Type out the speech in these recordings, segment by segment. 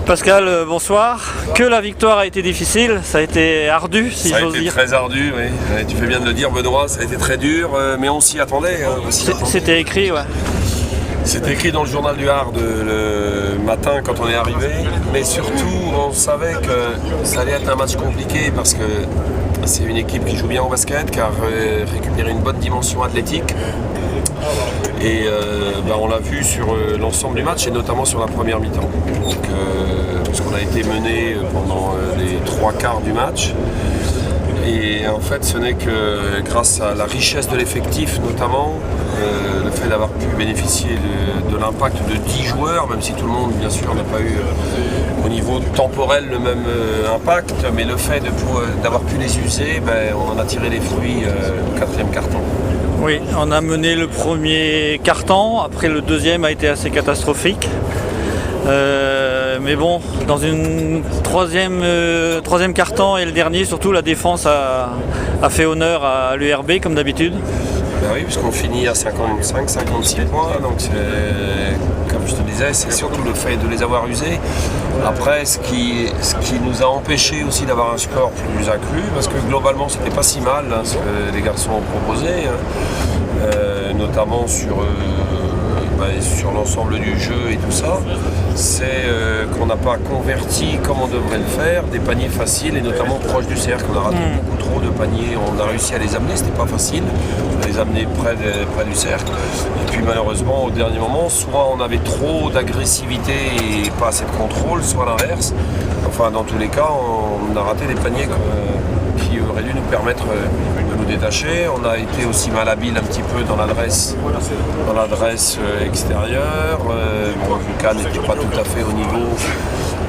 Pascal, bonsoir. Que la victoire a été difficile, ça a été ardu, si j'ose dire. Ça a été très ardu, oui. Tu fais bien de le dire, Benoît, ça a été très dur, mais on s'y attendait. C'était écrit, ouais. C'était écrit dans le journal du Hard le matin quand on est arrivé, mais surtout on savait que ça allait être un match compliqué parce que c'est une équipe qui joue bien au basket, qui a récupéré une bonne dimension athlétique. Et on l'a vu sur l'ensemble du match et notamment sur la première mi-temps. Parce qu'on a été mené pendant les 3 quarts du match. Et en fait, ce n'est que grâce à la richesse de l'effectif, notamment le fait d'avoir pu bénéficier de l'impact de 10 joueurs, même si tout le monde, bien sûr, n'a pas eu au niveau temporel le même impact, mais le fait d'avoir pu les user, on en a tiré les fruits au 4e quart-temps. Oui, on a mené le premier quart-temps, après le deuxième a été assez catastrophique. Mais bon, dans une troisième quart-temps et le dernier, surtout la défense a fait honneur à l'URB comme d'habitude. Ben oui, puisqu'on finit à 55-56 points, donc comme je te disais, c'est surtout le fait de les avoir usés. Après, ce qui nous a empêché aussi d'avoir un score plus accru, parce que globalement c'était pas si mal ce que les garçons ont proposé, notamment sur l'ensemble du jeu et tout ça, c'est qu'on n'a pas converti comme on devrait le faire, des paniers faciles et notamment proches du cercle. On a raté beaucoup trop de paniers, on a réussi à les amener, c'était pas facile, à les amener près du cercle. Et puis malheureusement au dernier moment, soit on avait trop d'agressivité et pas assez de contrôle, soit l'inverse. Enfin dans tous les cas, on a raté des paniers qui auraient dû nous permettre de nous détacher. On a été aussi malhabile un petit peu dans l'adresse extérieure. Lucas n'était pas tout à fait au niveau.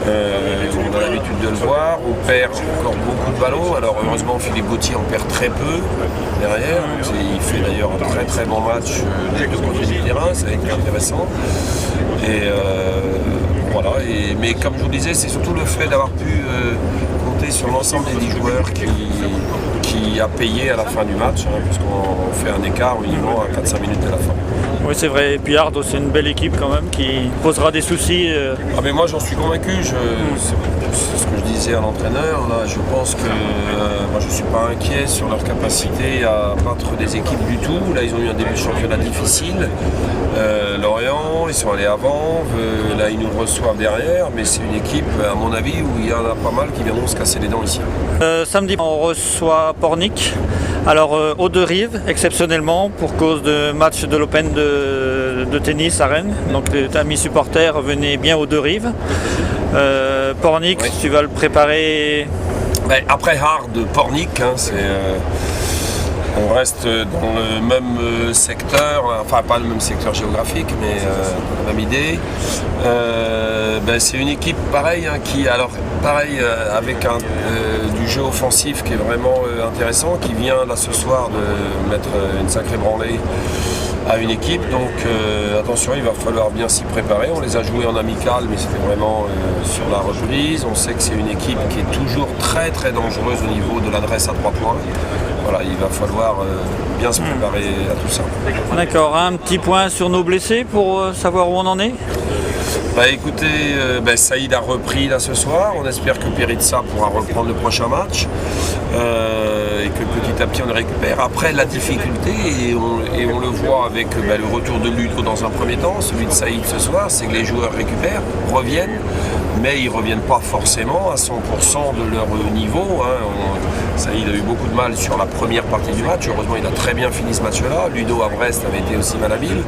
On a l'habitude de le voir. On perd encore beaucoup de ballons. Alors heureusement Philippe Gauthier en perd très peu derrière. Il fait d'ailleurs un très très bon match des deux côtés du terrain. Ça a été intéressant. Voilà. Mais comme je vous le disais, c'est surtout le fait d'avoir pu compter sur l'ensemble des 10 joueurs qui a payé à la fin du match, puisqu'on fait un écart uniquement à 4-5 minutes de la fin. Oui, c'est vrai. Et puis Ardo, c'est une belle équipe quand même qui posera des soucis. Ah mais moi j'en suis convaincu. C'est ce que je disais à l'entraîneur. Là, je pense que moi je ne suis pas inquiet sur leur capacité à battre des équipes du tout. Là, ils ont eu un début de championnat difficile. Lorient, ils sont allés avant. Là, ils nous reçoivent derrière. Mais c'est une équipe, à mon avis, où il y en a pas mal qui viendront se casser les dents ici. Samedi, on reçoit Pornic. Alors, aux deux rives, exceptionnellement, pour cause de match de l'Open de tennis à Rennes. Donc, les amis supporters, venez bien aux deux rives. Pornic, oui. Tu vas le préparer. Après Hard, Pornic, on reste dans le même secteur, enfin pas le même secteur géographique, mais la même idée. C'est une équipe pareille, avec du jeu offensif qui est vraiment intéressant, qui vient là ce soir de mettre une sacrée branlée à une équipe. Donc attention, il va falloir bien s'y préparer. On les a joués en amical, mais c'était vraiment sur la reprise. On sait que c'est une équipe qui est toujours très très dangereuse au niveau de l'adresse à 3 points. Voilà, il va falloir bien se préparer à tout ça. D'accord, un petit point sur nos blessés pour savoir où on en est. Écoutez, Saïd a repris là ce soir. On espère que Peritsa pourra reprendre le prochain match et que petit à petit on le récupère. Après, la difficulté, et on le voit avec le retour de Ludo dans un premier temps, celui de Saïd ce soir, c'est que les joueurs récupèrent, reviennent, mais ils ne reviennent pas forcément à 100% de leur niveau. Saïd a eu beaucoup de mal sur la première partie du match. Heureusement, il a très bien fini ce match-là. Ludo à Brest avait été aussi malhabile.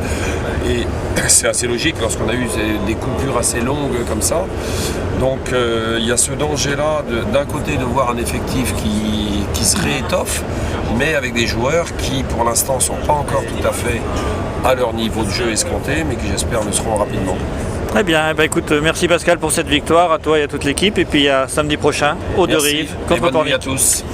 Et c'est assez logique lorsqu'on a eu des coupures assez longues comme ça. Donc il y a ce danger-là d'un côté de voir un effectif qui se réétoffe, mais avec des joueurs qui pour l'instant ne sont pas encore tout à fait à leur niveau de jeu escompté, mais qui j'espère le seront rapidement. Très bien, écoute, merci Pascal pour cette victoire, à toi et à toute l'équipe, et puis à samedi prochain, aux deux rives, contre Pornic. Bonne nuit à tous.